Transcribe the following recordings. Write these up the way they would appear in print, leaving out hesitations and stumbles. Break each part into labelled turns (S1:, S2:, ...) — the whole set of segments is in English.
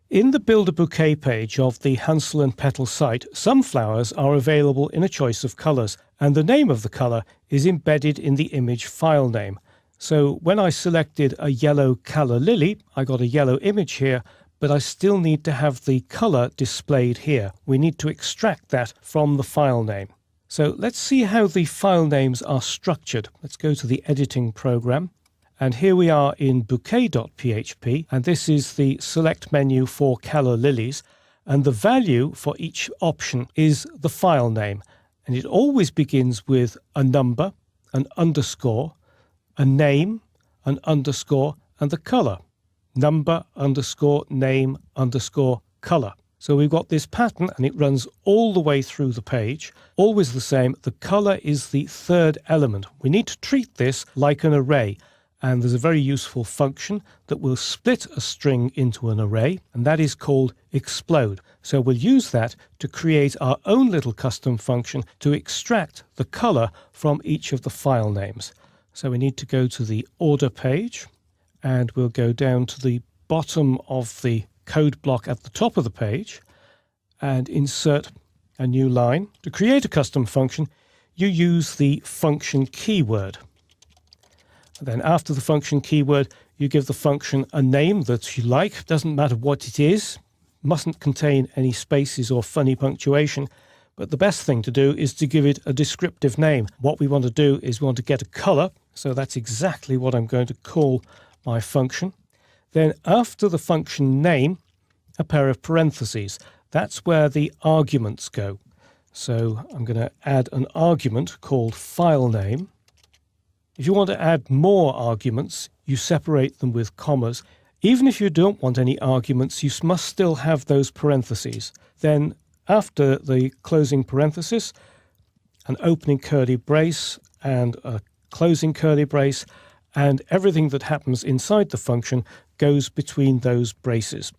S1: In the Build a Bouquet page of the Hansel and Petal site, some flowers are available in a choice of colours, and the name of the colour is embedded in the image file name. So when I selected a yellow calla lily, I got a yellow image here, but I still need to have the colour displayed here. We need to extract that from the file name. So let's see how the file names are structured. Let's go to the editing program. And here we are in bouquet.php, and this is the select menu for calla lilies. And the value for each option is the file name. And it always begins with a number, an underscore, a name, an underscore, and the color. Number, underscore, name, underscore, color. So we've got this pattern, and it runs all the way through the page. Always the same. The color is the third element. We need to treat this like an array. And there's a very useful function that will split a string into an array, and that is called explode. So we'll use that to create our own little custom function to extract the color from each of the file names. So we need to go to the order page, and we'll go down to the bottom of the code block at the top of the page and insert a new line. To create a custom function, you use the function keyword. Then after the function keyword, you give the function a name that you like. Doesn't matter what it is. Mustn't contain any spaces or funny punctuation. But the best thing to do is to give it a descriptive name. What we want to do is we want to get a color. So that's exactly what I'm going to call my function. Then after the function name, a pair of parentheses. That's where the arguments go. So I'm going to add an argument called file name. If you want to add more arguments, you separate them with commas. Even if you don't want any arguments, you must still have those parentheses. Then after the closing parenthesis, an opening curly brace and a closing curly brace, and everything that happens inside the function goes between those braces.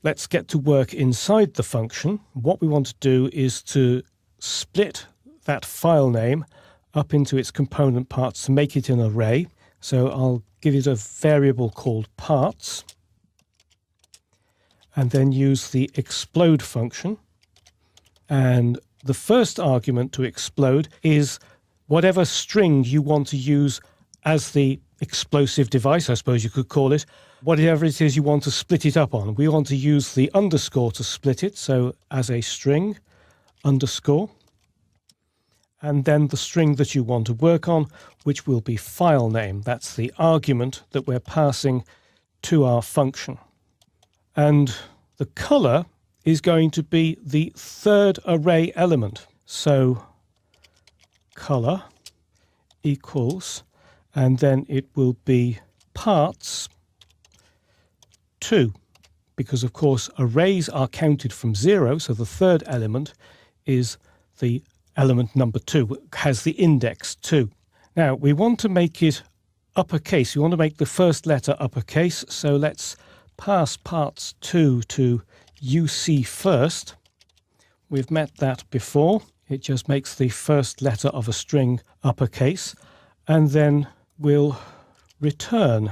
S1: Let's get to work inside the function. What we want to do is to split that file name up into its component parts to make it an array. So I'll give it a variable called parts, and then use the explode function. And the first argument to explode is whatever string you want to use as the explosive device, I suppose you could call it, whatever it is you want to split it up on. We want to use the underscore to split it, so as a string, underscore. And then the string that you want to work on, which will be file name. That's the argument that we're passing to our function. And the color is going to be the third array element. So color equals, and then it will be parts 2, because of course arrays are counted from 0, so the third element is the element number 2, has the index 2. Now we want to make it uppercase. We want to make the first letter uppercase, so let's pass parts 2 to UC first. We've met that before. It just makes the first letter of a string uppercase, and then we'll return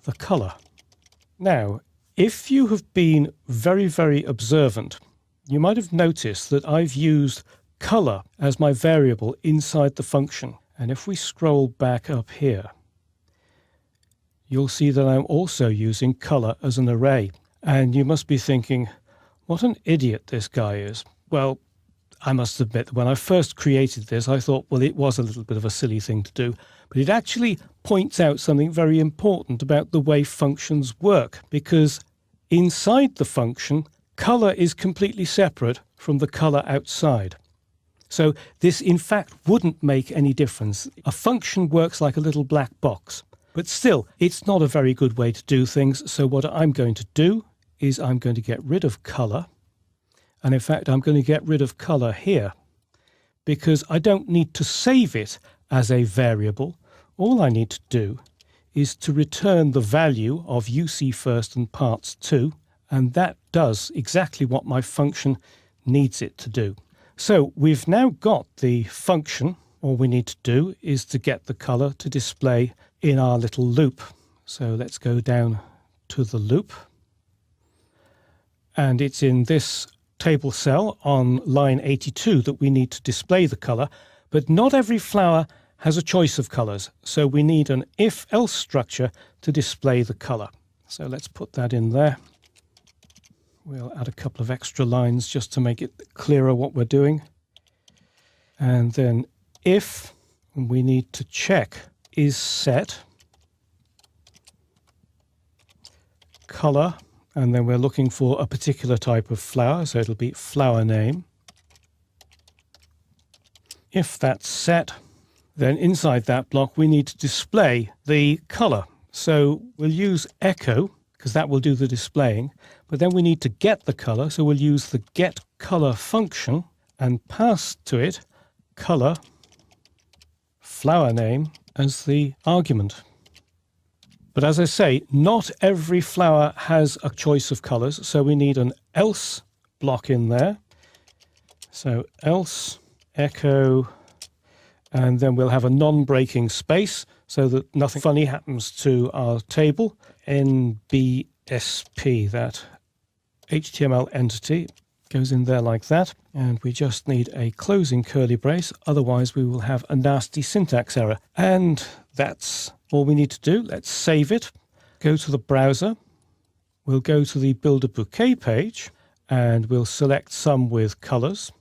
S1: the color. Now, if you have been very, very observant, you might have noticed that I've used color as my variable inside the function. And if we scroll back up here, you'll see that I'm also using color as an array. And you must be thinking, what an idiot this guy is. Well, I must admit that when I first created this, I thought, well, it was a little bit of a silly thing to do. But it actually points out something very important about the way functions work, because inside the function, color is completely separate from the color outside. So this, in fact, wouldn't make any difference. A function works like a little black box. But still, it's not a very good way to do things. So what I'm going to do is I'm going to get rid of color. And in fact, I'm going to get rid of color here, because I don't need to save it as a variable. All I need to do is to return the value of UC first and parts 2. And that does exactly what my function needs it to do. So we've now got the function. All we need to do is to get the color to display in our little loop. So let's go down to the loop. And it's in this table cell on line 82 that we need to display the color, but not every flower has a choice of colors, so we need an if-else structure to display the color. So let's put that in there. We'll add a couple of extra lines just to make it clearer what we're doing. And then if we need to check is set color, and then we're looking for a particular type of flower, so it'll be flower name. If that's set, then inside that block we need to display the color. So we'll use echo, because that will do the displaying, but then we need to get the color, so we'll use the getColor function and pass to it color flower name as the argument. But as I say, not every flower has a choice of colors, so we need an else block in there. So else echo, and then we'll have a non-breaking space so that nothing funny happens to our table. NBSP, that HTML entity, goes in there like that. And we just need a closing curly brace, otherwise we will have a nasty syntax error. And that's all we need to do. Let's save it. Go to the browser. We'll go to the Build a Bouquet page, and we'll select some with colors.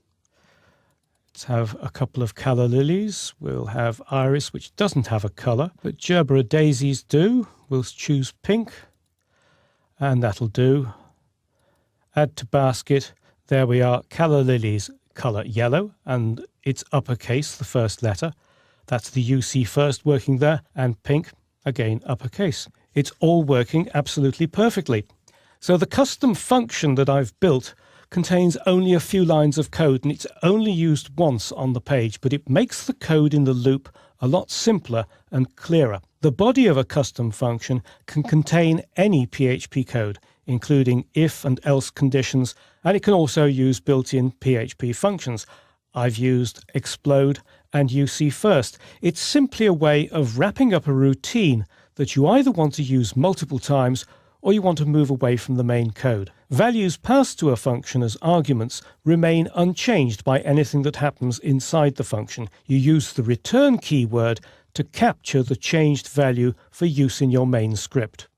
S1: Let's have a couple of calla lilies. We'll have iris, which doesn't have a color, but gerbera daisies do. We'll choose pink, and that'll do. Add to basket. There we are, calla lilies, color yellow, and it's uppercase, the first letter. That's the UC first working there, and pink, again uppercase. It's all working absolutely perfectly. So the custom function that I've built contains only a few lines of code, and it's only used once on the page, but it makes the code in the loop a lot simpler and clearer. The body of a custom function can contain any PHP code, including if and else conditions, and it can also use built-in PHP functions. I've used explode and UC first. It's simply a way of wrapping up a routine that you either want to use multiple times or you want to move away from the main code. Values passed to a function as arguments remain unchanged by anything that happens inside the function. You use the return keyword to capture the changed value for use in your main script.